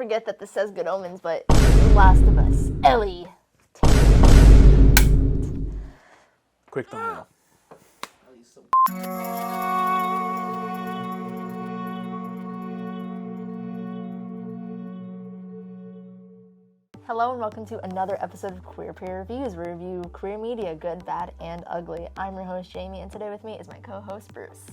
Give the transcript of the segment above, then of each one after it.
forget that this says Good Omens, but The Last of Us. Ellie. Quick thumbnail. Hello and welcome to another episode of Queer Peer Reviews. We review queer media, good, bad, and ugly. I'm your host, Jamie, and today with me is my co-host, Bruce.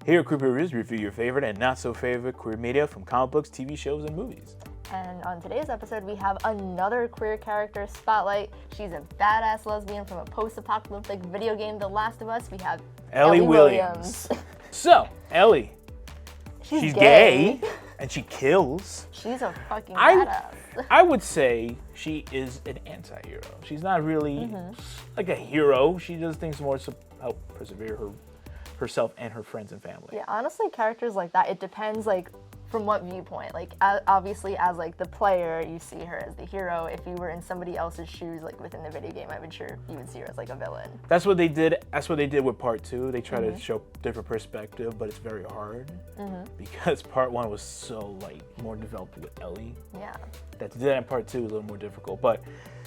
Here at Queer Peer Reviews, we review your favorite and not so favorite queer media from comic books, TV shows, and movies. And on today's episode, we have another queer character spotlight. She's a badass lesbian from a post-apocalyptic video game, The Last of Us. We have Ellie Williams. So, Ellie. She's gay. And she kills. She's a fucking badass. I would say she is an anti-hero. She's not really like a hero. She does things more to help persevere herself and her friends and family. Yeah, honestly, characters like that, it depends, like, from what viewpoint. Like, obviously, as, like, the player, you see her as the hero. If you were in somebody else's shoes, like, within the video game, I'm sure you would see her as, like, a villain. That's what they did with part 2. They try to show different perspective, but it's very hard because part 1 was so, like, more developed with Ellie. Yeah. That to do that in part 2 was a little more difficult. But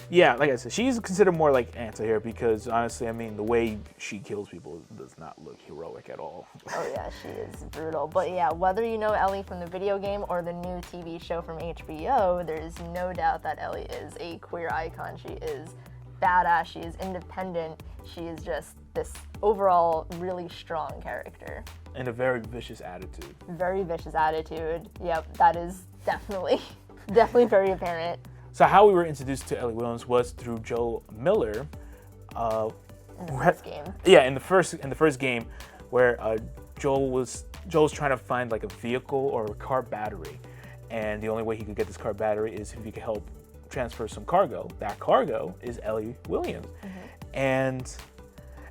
yeah, like I said, she's considered more like anti-hero because honestly, I mean, the way she kills people does not look heroic at all. Oh yeah, she is brutal. But yeah, whether you know Ellie from the video game or the new TV show from HBO, there is no doubt that Ellie is a queer icon. She is badass, she is independent, she is just this overall really strong character. And a very vicious attitude. Very vicious attitude. Yep, that is definitely very apparent. So how we were introduced to Ellie Williams was through Joel Miller. In the first game. Yeah, in the first game, where Joel's trying to find like a vehicle or a car battery, and the only way he could get this car battery is if he could help transfer some cargo. That cargo is Ellie Williams, and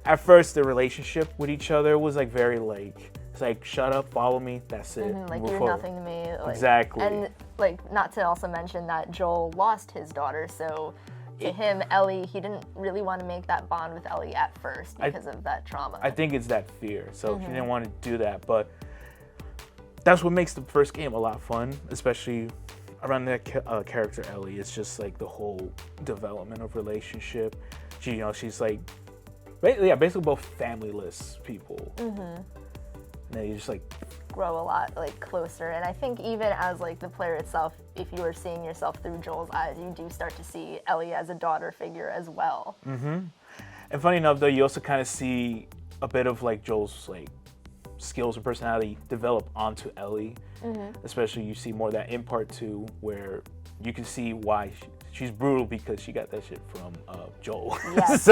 at first the relationship with each other was like very like. It's like, shut up, follow me, that's it. Like, you're nothing to me. Like, exactly. And, like, not to also mention that Joel lost his daughter, so to him, Ellie, he didn't really want to make that bond with Ellie at first because of that trauma. I think it's that fear, so he didn't want to do that, but that's what makes the first game a lot of fun, especially around that character, Ellie. It's just, like, the whole development of relationship. She's, like, basically both familyless people. And then you just like grow a lot like closer, and I think even as like the player itself, if you are seeing yourself through Joel's eyes, you do start to see Ellie as a daughter figure as well. And funny enough, though, you also kind of see a bit of like Joel's like skills and personality develop onto Ellie. Especially you see more of that in part 2, where you can see why she's brutal because she got that shit from Joel. Yes.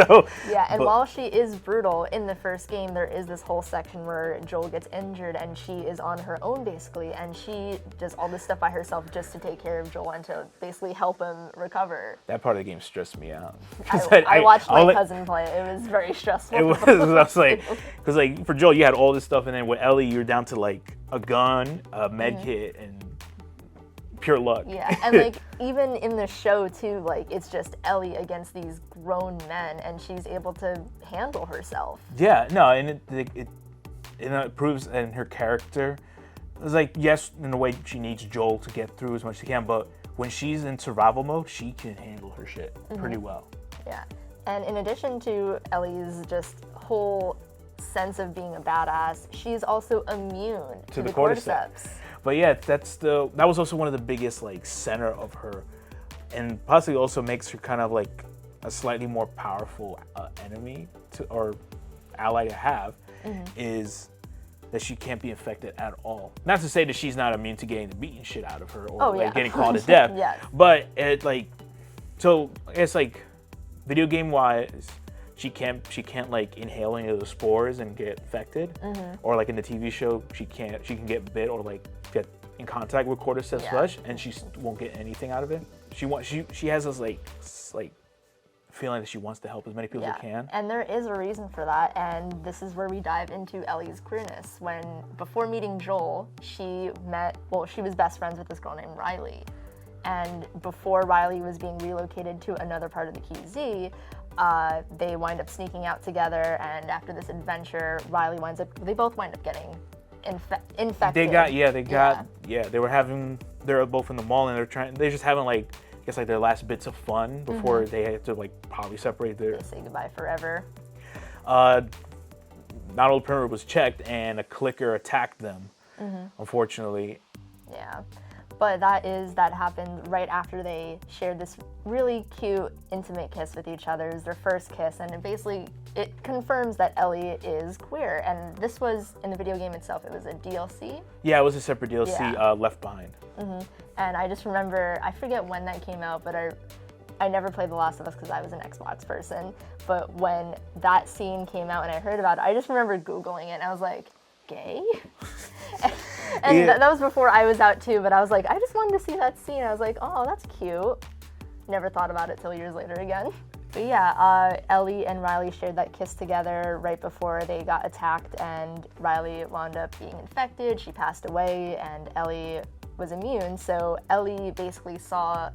While she is brutal, in the first game there is this whole section where Joel gets injured and she is on her own basically, and she does all this stuff by herself just to take care of Joel and to basically help him recover. That part of the game stressed me out. I watched my cousin play it. It was very stressful. It was. I was like, because like for Joel you had all this stuff, and then with Ellie you're down to like a gun, a med kit, and pure luck. Yeah, and like even in the show too, like it's just Ellie against these grown men, and she's able to handle herself. Yeah, no, and it proves in her character. It's like, yes, in a way she needs Joel to get through as much as she can, but when she's in survival mode, she can handle her shit pretty well. Yeah, and in addition to Ellie's just whole sense of being a badass, she's also immune to the cordyceps. But yeah, that was also one of the biggest like center of her, and possibly also makes her kind of like a slightly more powerful enemy or ally to have, is that she can't be infected at all. Not to say that she's not immune to getting the beaten shit out of her or getting caught to death. Yes. But it like, so it's like video game wise, she can't like inhale any of the spores and get infected, or like in the TV show she can get bit or like get in contact with cordyceps flesh and she won't get anything out of it. She has this like feeling that she wants to help as many people as can. And there is a reason for that, and this is where we dive into Ellie's queerness. Before meeting Joel, she was best friends with this girl named Riley. And before Riley was being relocated to another part of the QZ, they wind up sneaking out together, and after this adventure, they both wind up getting infected. They were both in the mall and they're just having like, I guess like their last bits of fun before they had to like probably separate They say goodbye forever. Not all the perimeter was checked and a clicker attacked them, unfortunately. Yeah. But that happened right after they shared this really cute, intimate kiss with each other. It was their first kiss, and it confirms that Ellie is queer. And this was, in the video game itself, it was a DLC. Yeah, it was a separate DLC, Left Behind. And I just remember, I forget when that came out, but I never played The Last of Us because I was an Xbox person. But when that scene came out and I heard about it, I just remember Googling it, and I was like, gay? And that was before I was out too, but I was like, I just wanted to see that scene. I was like, oh, that's cute. Never thought about it till years later again. But yeah, Ellie and Riley shared that kiss together right before they got attacked, and Riley wound up being infected. She passed away, and Ellie was immune. So Ellie basically saw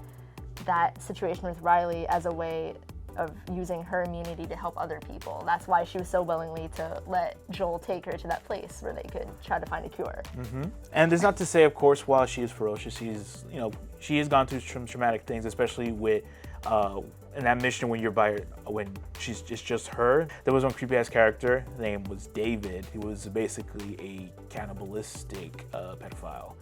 that situation with Riley as a way of using her immunity to help other people. That's why she was so willingly to let Joel take her to that place where they could try to find a cure. And it's not to say, of course, while she is ferocious, she has gone through some traumatic things, especially with in that mission when it's just her. There was one creepy ass character. His name was David. He was basically a cannibalistic pedophile.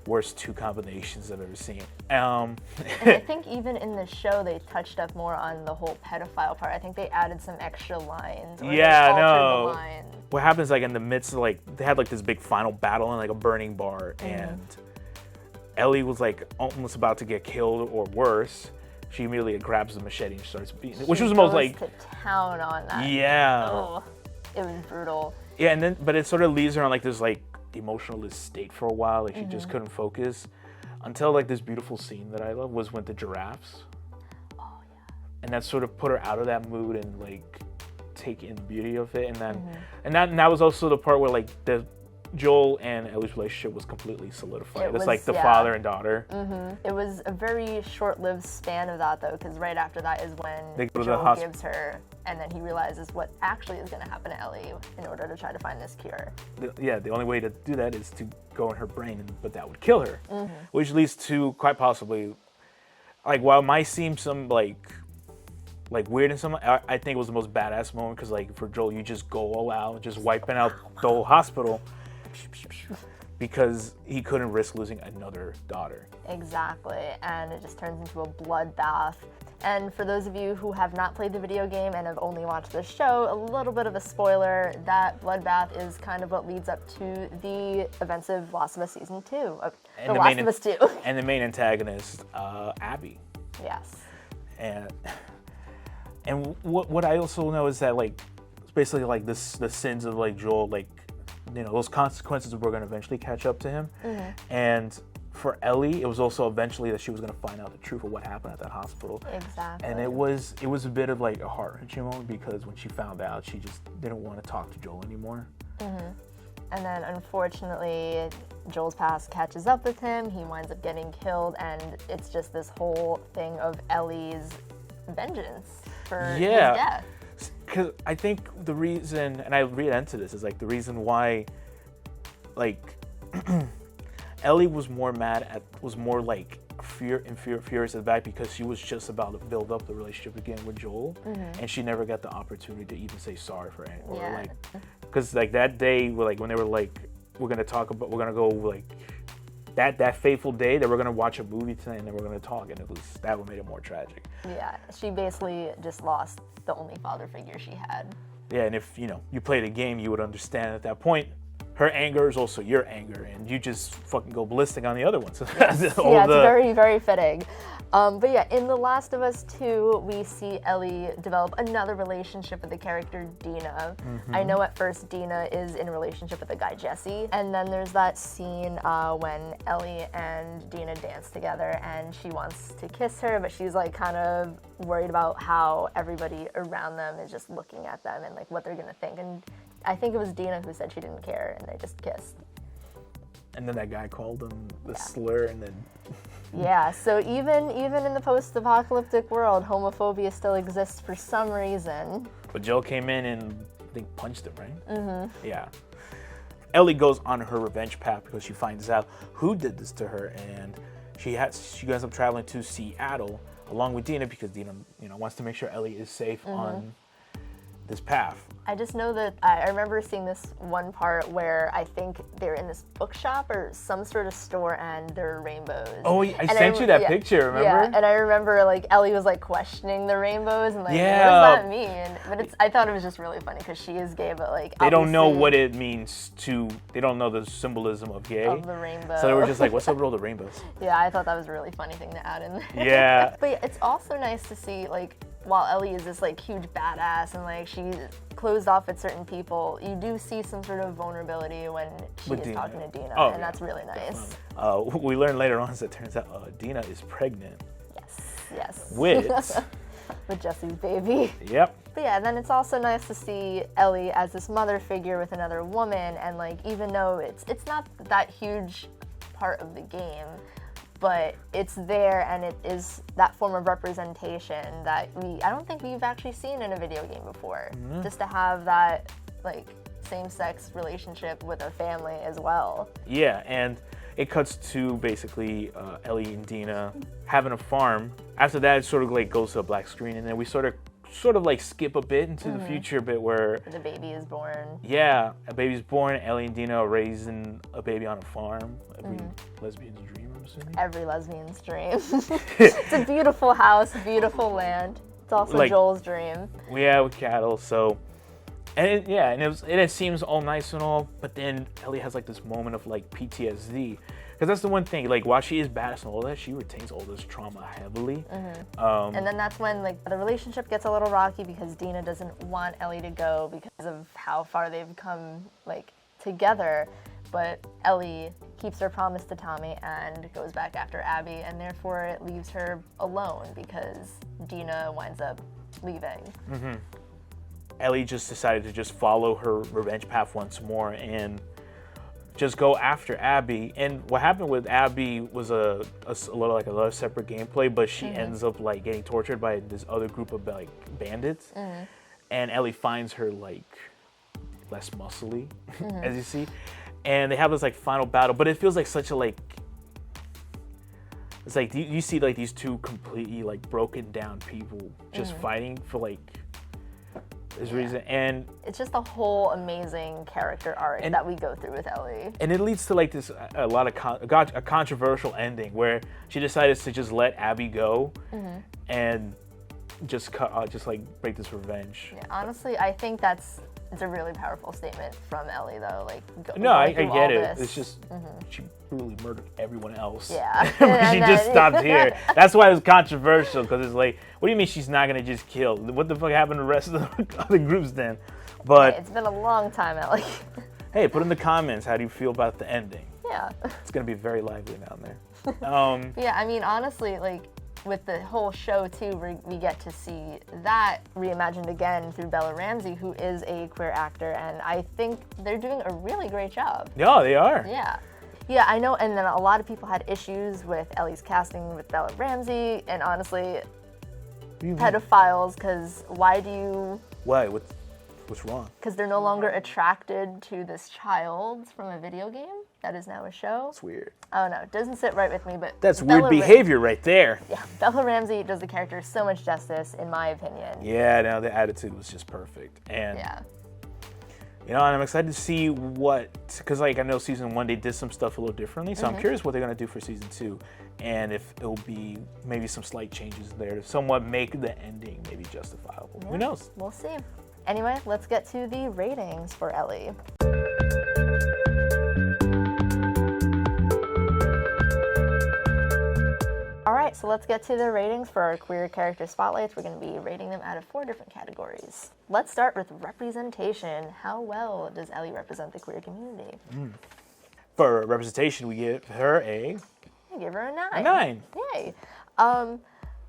Worst two combinations I've ever seen. And I think even in the show they touched up more on the whole pedophile part. I think they added some extra lines. Or yeah, no. The lines. What happens like in the midst of like they had like this big final battle in like a burning bar, and Ellie was like almost about to get killed or worse. She immediately grabs the machete and starts beating it, which was the most like to town on that. Yeah. Oh, it was brutal. Yeah, and then but it sort of leaves her on like this like emotionless state for a while. Like she just couldn't focus until like this beautiful scene that I love was with the giraffes. Oh yeah. And that sort of put her out of that mood and like take in the beauty of it. And then and that was also the part where like the Joel and Ellie's relationship was completely solidified. It's like the father and daughter. It was a very short-lived span of that, though, because right after that is when Joel gives her, and then he realizes what actually is going to happen to Ellie in order to try to find this cure. The only way to do that is to go in her brain, but that would kill her, which leads to quite possibly, like, while it might seem some like weird in some, I think it was the most badass moment because like for Joel, you just go all out, just wiping out the whole hospital. Because he couldn't risk losing another daughter. Exactly, and it just turns into a bloodbath. And for those of you who have not played the video game and have only watched the show, a little bit of a spoiler, that bloodbath is kind of what leads up to the events of Last of Us Season 2. The Last of Us 2. And the main antagonist, Abby. Yes. And what I also know is that like, it's basically like the sins of like Joel, like, you know, those consequences were going to eventually catch up to him. And for Ellie, it was also eventually that she was going to find out the truth of what happened at that hospital. Exactly. And it was a bit of like a heart-wrenching moment because when she found out, she just didn't want to talk to Joel anymore. And then unfortunately, Joel's past catches up with him. He winds up getting killed, and it's just this whole thing of Ellie's vengeance for his death. Because I think the reason, and I read into this, is like the reason why, like, Ellie was more like furious at that because she was just about to build up the relationship again with Joel, and she never got the opportunity to even say sorry for it, or like, because like that day, when they were like, we're gonna go like. That fateful day that we're gonna watch a movie tonight and then we're gonna talk, and that what made it more tragic. Yeah, she basically just lost the only father figure she had. Yeah, and if you played a game, you would understand at that point, her anger is also your anger, and you just fucking go ballistic on the other ones. It's very, very fitting. But yeah, in The Last of Us 2, we see Ellie develop another relationship with the character Dina. I know at first Dina is in a relationship with the guy Jesse, and then there's that scene when Ellie and Dina dance together, and she wants to kiss her, but she's like kind of worried about how everybody around them is just looking at them and like what they're gonna think. And I think it was Dina who said she didn't care, and they just kissed. And then that guy called him the slur, and then... Yeah, so even in the post-apocalyptic world, homophobia still exists for some reason. But Joel came in and I think punched him, right? Yeah. Ellie goes on her revenge path because she finds out who did this to her, and she ends up traveling to Seattle along with Dina because Dina, wants to make sure Ellie is safe on this path. I just know that I remember seeing this one part where I think they're in this bookshop or some sort of store and there are rainbows. Oh, I sent you that picture, remember? Yeah, and I remember like Ellie was like questioning the rainbows and like, what does that mean? But I thought it was just really funny because she is gay, but like they don't know what it means they don't know the symbolism of gay. Of the rainbow. So they were just like, what's up with all the rainbows? Yeah, I thought that was a really funny thing to add in there. Yeah. But it's also nice to see like, while Ellie is this like huge badass and like she's closed off with certain people, you do see some sort of vulnerability when she is talking to Dina, and that's really nice. We learn later on that it turns out Dina is pregnant. Yes. With Jesse's baby. Yep. But yeah, then it's also nice to see Ellie as this mother figure with another woman, and like even though it's not that huge part of the game, but it's there and it is that form of representation that I don't think we've actually seen in a video game before. Just to have that like same-sex relationship with a family as well. Yeah, and it cuts to basically Ellie and Dina having a farm. After that, it sort of like goes to a black screen, and then we sort of like skip a bit into the future bit where the baby is born. Yeah, a baby's born. Ellie and Dina are raising a baby on a farm. Every lesbian's dream, I'm assuming. Every lesbian's dream. It's a beautiful house, beautiful land. It's also like, Joel's dream. Yeah, with cattle. So, and it seems all nice and all, but then Ellie has like this moment of like PTSD. Because that's the one thing, like while she is badass and all that, she retains all this trauma heavily. And then that's when like the relationship gets a little rocky because Dina doesn't want Ellie to go because of how far they've come like together. But Ellie keeps her promise to Tommy and goes back after Abby, and therefore it leaves her alone because Dina winds up leaving. Ellie just decided to just follow her revenge path once more and just go after Abby. And what happened with Abby was a little like a separate gameplay, but she ends up like getting tortured by this other group of like bandits. And Ellie finds her like less muscly, as you see. And they have this like final battle, but it feels like such a like, it's like you see like these two completely like broken down people just fighting for like this reason, and it's just a whole amazing character arc that we go through with Ellie. And it leads to like this a controversial ending where she decides to just let Abby go and just like break this revenge. Yeah, honestly, I think it's a really powerful statement from Ellie, though. Like, I get it. It's just she brutally murdered everyone else. Yeah, she just stopped here. That's why it was controversial, because it's like, what do you mean she's not gonna just kill? What the fuck happened to the rest of the other groups then? But it's been a long time, Ellie. Hey, put in the comments, how do you feel about the ending? Yeah, it's gonna be very lively down there. Yeah, I mean, honestly, like, with the whole show too, we get to see that reimagined again through Bella Ramsey, who is a queer actor, and I think they're doing a really great job. Yeah, they are. Yeah, I know. And then a lot of people had issues with Ellie's casting with Bella Ramsey, and honestly, pedophiles. Because why? What's wrong? Because they're no longer attracted to this child from a video game that is now a show. It's weird. I don't know. It doesn't sit right with me, but that's weird behavior right there. Yeah, Bella Ramsey does the character so much justice, in my opinion. Yeah, no, the attitude was just perfect, and and I'm excited to see because like I know season 1 they did some stuff a little differently, so I'm curious what they're gonna do for season 2, and if it'll be maybe some slight changes there to somewhat make the ending maybe justifiable. Who knows? We'll see. Anyway, let's get to the ratings for Ellie. Alright, so let's get to the ratings for our queer character spotlights. We're going to be rating them out of 4 different categories. Let's start with representation. How well does Ellie represent the queer community? For representation, we give her I give her a 9. A 9. Yay.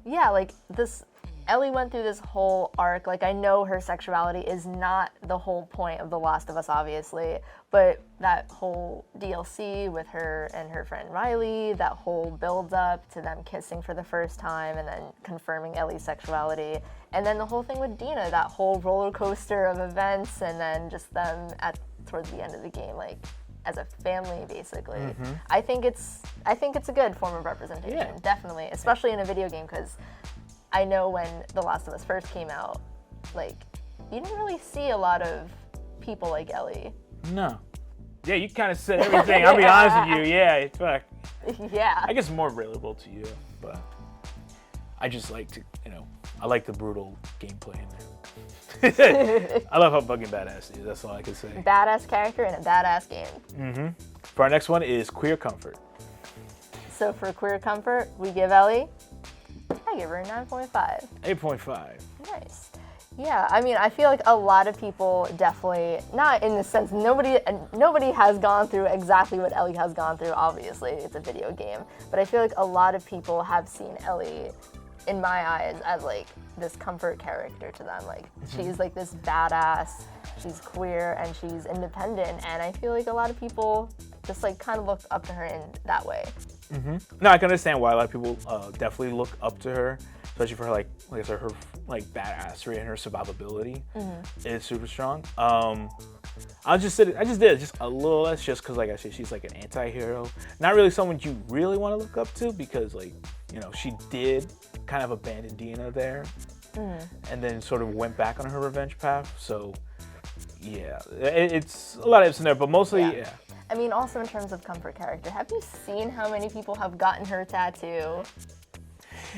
Yeah, like this, Ellie went through this whole arc. Like, I know her sexuality is not the whole point of The Last of Us, obviously, but that whole DLC with her and her friend Riley, that whole build-up to them kissing for the first time and then confirming Ellie's sexuality, and then the whole thing with Dina, that whole roller coaster of events, and then just them towards the end of the game, like as a family, basically. I think it's a good form of representation, definitely, especially in a video game, because I know when The Last of Us first came out, like you didn't really see a lot of people like Ellie. No. Yeah, you kind of said everything. I'll be honest with you. Yeah, it's like. Yeah. I guess more relatable to you, but I just like to, I like the brutal gameplay in there. I love how fucking badass he is. That's all I can say. Badass character in a badass game. For our next one is queer comfort. So for queer comfort, we give Ellie, I give her a 9.5. 8.5. Nice. Yeah, I mean, I feel like a lot of people definitely, not in the sense, nobody has gone through exactly what Ellie has gone through, obviously, it's a video game, but I feel like a lot of people have seen Ellie, in my eyes, as like this comfort character to them. Like, she's like this badass, she's queer, and she's independent, and I feel like a lot of people just like kind of look up to her in that way. No, I can understand why a lot of people definitely look up to her, especially for her, like I said, her like badassery and her survivability is super strong. I just did it just a little less, just because, like I said, she's like an anti-hero, not really someone you really want to look up to, because like she did kind of abandon Dina there, and then sort of went back on her revenge path. So yeah, it's a lot of ifs in there, but mostly yeah. I mean, also in terms of comfort character, have you seen how many people have gotten her tattoo?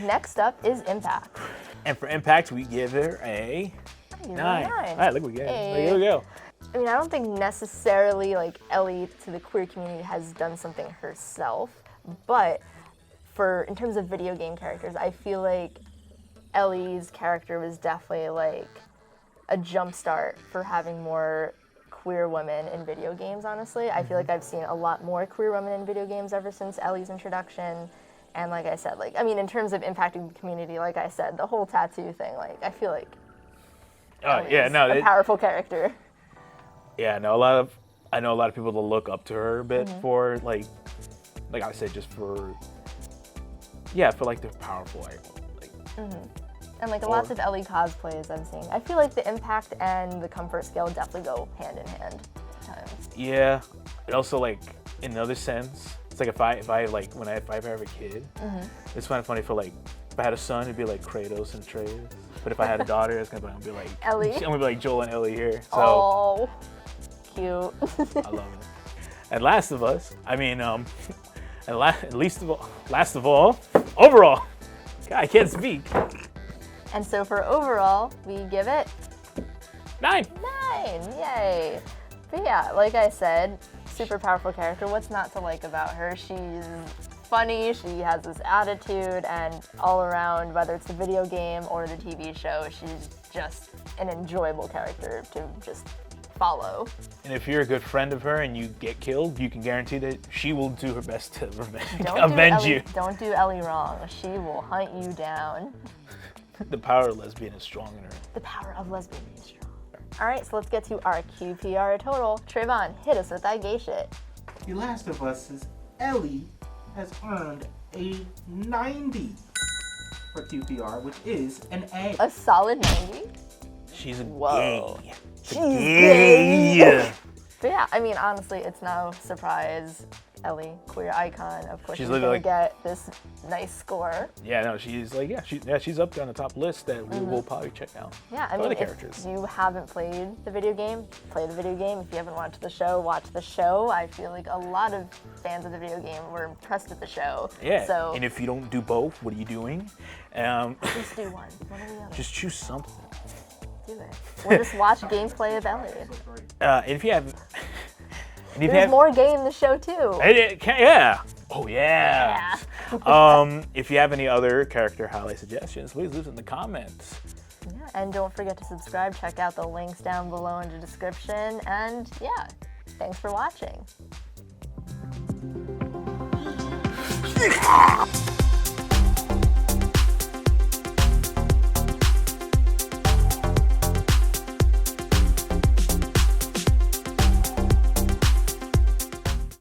Next up is Impact. And for Impact, we give her a 9. All right, look what we get. Here we go. I mean, I don't think necessarily like Ellie to the queer community has done something herself, but in terms of video game characters, I feel like Ellie's character was definitely like a jumpstart for having more queer women in video games, honestly. I feel like I've seen a lot more queer women in video games ever since Ellie's introduction. And like I said, like, I mean, in terms of impacting the community, like I said, the whole tattoo thing, like, I feel like a powerful character. Yeah, no, I know a lot of people that look up to her a bit for like I said, just for like the powerful And like lots of Ellie cosplays I'm seeing. I feel like the impact and the comfort scale definitely go hand in hand at times. Yeah, and also like in another sense, it's like if I ever have a kid, it's kind of funny for like if I had a son, it'd be like Kratos and Atreus. But if I had a daughter, it's gonna be like Ellie. I'm gonna be like Joel and Ellie here. So oh, cute. I love it. And Last of Us, I mean, and last of all, overall, God, I can't speak. And so for overall, we give it 9. 9, yay. But yeah, like I said, super powerful character. What's not to like about her? She's funny, she has this attitude, and all around, whether it's the video game or the TV show, she's just an enjoyable character to just follow. And if you're a good friend of her and you get killed, you can guarantee that she will do her best to avenge you. Don't do Ellie wrong. She will hunt you down. The power of lesbian is strong in her. The power of lesbian is strong. All right, so let's get to our QPR total. Trayvon, hit us with that gay shit. The Last of Us's Ellie has earned a 90 for QPR, which is an A. A solid 90? She's a Whoa. gay. She's gay. But yeah, I mean, honestly, it's no surprise. Ellie, queer icon, of course, she's gonna get this nice score. Yeah, no, she's like, she's up there on the top list that we will probably check out. Yeah, I mean, if you haven't played the video game, play the video game. If you haven't watched the show, watch the show. I feel like a lot of fans of the video game were impressed with the show. Yeah, so, and if you don't do both, what are you doing? Just do one or the other. Just choose something. Do it. Or just watch gameplay of Ellie. If you have... There's more gay in the show too. Yeah. Oh yeah. If you have any other character highlight suggestions, please leave it in the comments. Yeah, and don't forget to subscribe. Check out the links down below in the description. And yeah, thanks for watching.